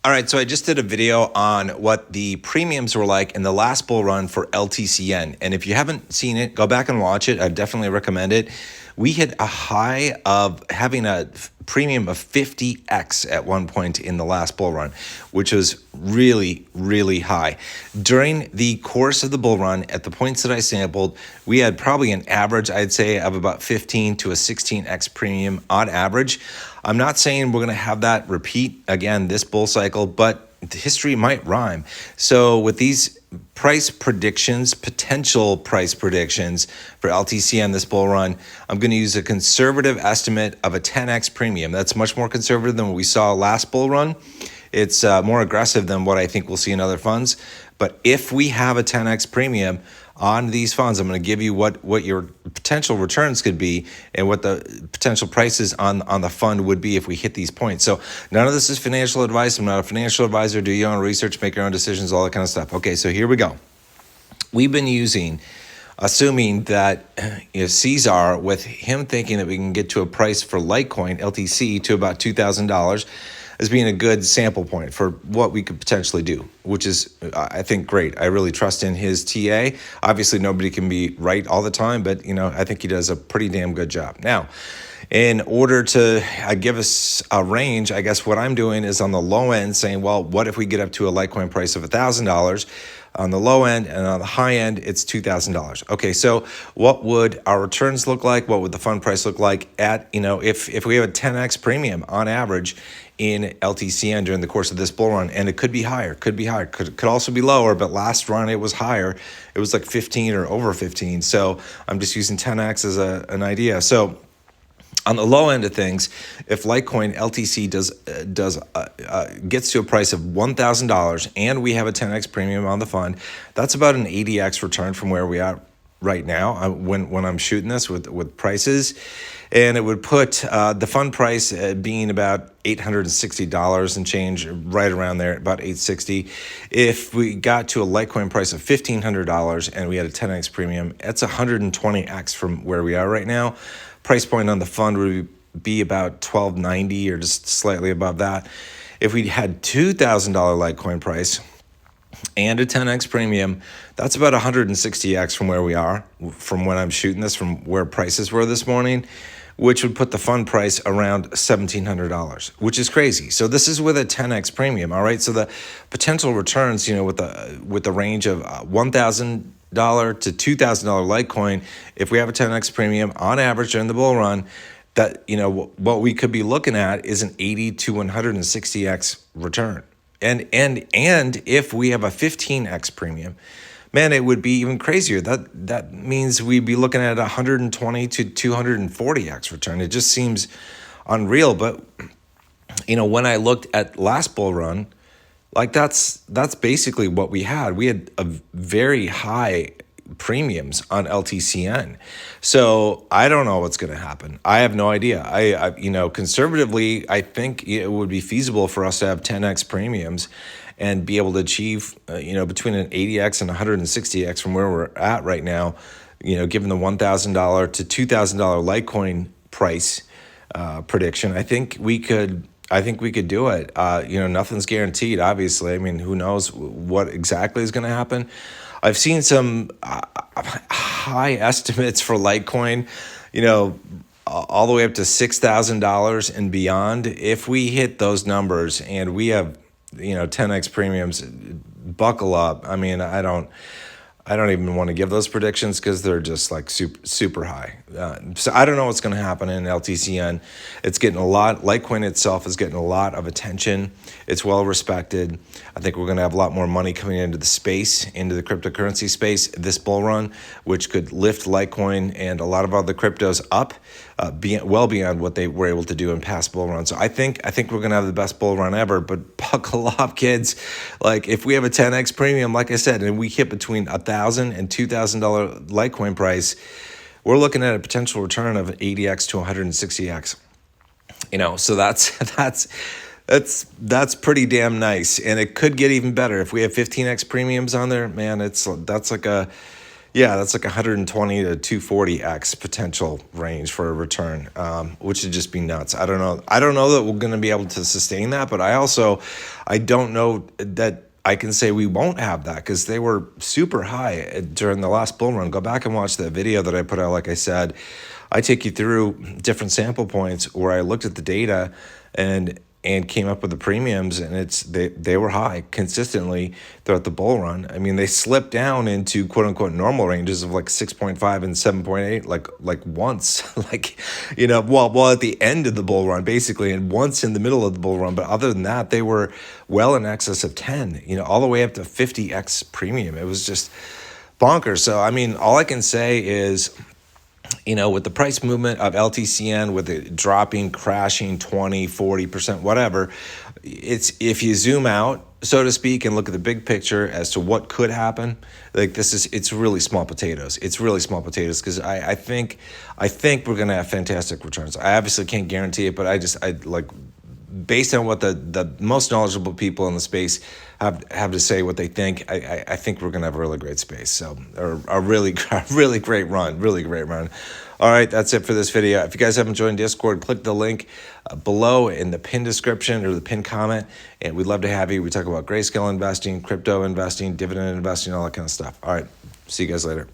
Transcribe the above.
All right, so I just did a video on what the premiums were like in the last bull run for LTCN. And if you haven't seen it, go back and watch it. I definitely recommend it. We hit a high of having a premium of 50x at one point in the last bull run, which was really, really high. During the course of the bull run, at the points that I sampled, we had probably an average, I'd say, of about 15 to a 16x premium on average. I'm not saying we're going to have that repeat again this bull cycle, but history might rhyme. So with these price predictions, potential price predictions for LTCN this bull run, I'm going to use a conservative estimate of a 10x premium. That's much more conservative than what we saw last bull run. It's more aggressive than what I think we'll see in other funds. But if we have a 10x premium on these funds, I'm going to give you what your potential returns could be and what the potential prices on the fund would be if we hit these points. So none of this is financial advice. I'm not a financial advisor. Do your own research, make your own decisions, all that kind of stuff. Okay, so here we go. We've been assuming that Caesar, with him thinking that we can get to a price for Litecoin, LTC, to about $2,000, as being a good sample point for what we could potentially do, which is, I think, great. I really trust in his TA. Obviously, nobody can be right all the time, but I think he does a pretty damn good job. Now, in order to give us a range, I guess what I'm doing is on the low end saying, well, what if we get up to a Litecoin price of $1,000 on the low end, and on the high end, it's $2,000. Okay, so what would our returns look like? What would the fund price look like at, if we have a 10x premium on average in LTCN during the course of this bull run? And it could be higher, could also be lower, but last run it was higher. It was like 15 or over 15. So I'm just using 10x as an idea. So on the low end of things, if Litecoin LTC gets to a price of $1,000 and we have a 10x premium on the fund, that's about an 80x return from where we are right now when I'm shooting this with prices. And it would put the fund price being about $860 and change, right around there, about $860. If we got to a Litecoin price of $1,500 and we had a 10x premium, that's 120x from where we are right now. Price point on the fund would be about $1,290 or just slightly above that. If we had $2,000 Litecoin price and a 10x premium, that's about 160x from where we are, from when I'm shooting this, from where prices were this morning, which would put the fund price around $1,700, which is crazy. So this is with a 10x premium, all right? So the potential returns, with the range of $1,000 to $2,000 Litecoin, if we have a 10x premium on average during the bull run, that what we could be looking at is an 80 to 160x return. And if we have a 15x premium, man, it would be even crazier. That means we'd be looking at 120 to 240x return. It just seems unreal. But when I looked at last bull run, like that's basically what we had. We had a very high premiums on LTCN. So I don't know what's going to happen. I have no idea. I conservatively, I think it would be feasible for us to have 10x premiums and be able to achieve, between an 80x and 160x from where we're at right now, given the $1,000 to $2,000 Litecoin price prediction. I think we could do it. Nothing's guaranteed, obviously. I mean, who knows what exactly is going to happen? I've seen some high estimates for Litecoin, all the way up to $6,000 and beyond. If we hit those numbers and we have, 10x premiums, buckle up. I mean, I don't even want to give those predictions because they're just like super high. So I don't know what's going to happen in LTCN. It's getting Litecoin itself is getting a lot of attention. It's well respected. I think we're going to have a lot more money coming into the space, into the cryptocurrency space this bull run, which could lift Litecoin and a lot of other cryptos up, well beyond what they were able to do in past bull runs. So I think we're going to have the best bull run ever, but buckle up, kids. Like if we have a 10x premium, like I said, and we hit between $1,000 and $2,000 Litecoin price, we're looking at a potential return of 80x to 160x. So that's pretty damn nice, and it could get even better if we have 15x premiums on there. Man, that's like a Yeah, that's like 120 to 240x potential range for a return, which would just be nuts. I don't know. I don't know that we're going to be able to sustain that, but I don't know that I can say we won't have that because they were super high during the last bull run. Go back and watch that video that I put out. Like I said, I take you through different sample points where I looked at the data and came up with the premiums, and they were high consistently throughout the bull run. I mean, they slipped down into quote unquote normal ranges of like 6.5 and 7.8 like once like well at the end of the bull run basically, and once in the middle of the bull run, but other than that they were well in excess of 10, all the way up to 50x premium. It was just bonkers. So I mean, all I can say is, with the price movement of LTCN, with it dropping, crashing 20, 40%, whatever, it's, if you zoom out, so to speak, and look at the big picture as to what could happen, like it's really small potatoes. It's really small potatoes because I think we're going to have fantastic returns. I obviously can't guarantee it, but I like, based on what the most knowledgeable people in the space have to say, what they think, I think we're going to have a really great space. So, or a really great run. All right, that's it for this video. If you guys haven't joined Discord, click the link below in the pin description or the pin comment, and we'd love to have you. We talk about grayscale investing, crypto investing, dividend investing, all that kind of stuff. All right, see you guys later.